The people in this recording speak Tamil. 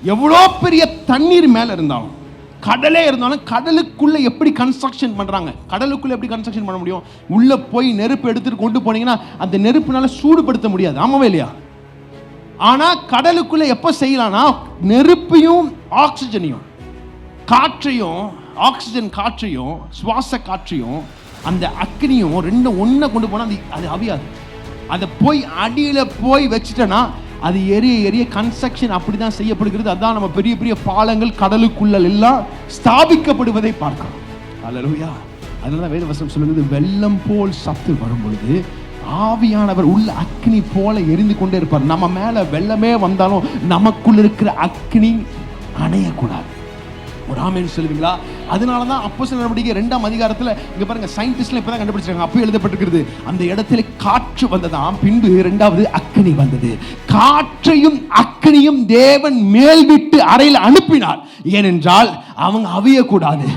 எவ்வளோ பெரிய தண்ணீர் மேலே இருந்தாலும், கடலே இருந்தாலும், கடலுக்குள்ள எப்படி கன்ஸ்ட்ரக்ஷன் பண்றாங்க? கடலுக்குள்ள எப்படி கன்ஸ்ட்ரக்ஷன் பண்ண முடியும்? உள்ள போய் நெருப்பு எடுத்துட்டு கொண்டு போனீங்கன்னா அந்த நெருப்புனால சூடுபடுத்த முடியாது, ஆமாவே இல்லையா? ஆனா கடலுக்குள்ள எப்ப செய்யலாம்னா, நெருப்பையும் ஆக்சிஜனையும் காற்றையும், ஆக்சிஜன் காற்றையும் சுவாச காற்றையும் அந்த அக்னியும் ரெண்டும் ஒன்றை கொண்டு போனால் அது அவியாது. அதை போய் அடியில் போய் வச்சுட்டேன்னா அது எரிய எரிய கன்ஸ்ட்ரக்ஷன் அப்படி தான் செய்யப்படுகிறது. அதான் நம்ம பெரிய பெரிய பாலங்கள் கடலுக்குள்ள எல்லாம் ஸ்தாபிக்கப்படுவதை பார்க்கலாம். அல்லேலூயா. அதனால தான் வேதவசனம் சொல்லுகிறது, வெள்ளம் போல் சத்து வரும் பொழுது ஆவியானவர் உள்ள அக்னி போல எரிந்து கொண்டே இருப்பார். நம்ம மேல வெள்ளமே வந்தாலும் நமக்குள்ள இருக்கிற அக்னி அணையக்கூடாது. ஒரு ஆமென் சொல்லுவீங்களா? அதனால தான் அப்போஸ்தலர் நடவடிக்கை 2ஆம் அதிகாரத்தில் இங்க பாருங்க, சயின்டிஸ்ட்ல இப்பதான் கண்டுபிடிச்சாங்க, அப்போ எழுதப்பட்டிருக்கிறது, அந்த இடத்துல காற்று வந்ததாம், பின்பு 2வது அக்னி வந்தது. காற்றையும் அக்னியும் தேவன் மேல் விட்டு அறையில் அனுப்பினார். ஏனென்றால் அவங்க அவியக்கூடாது.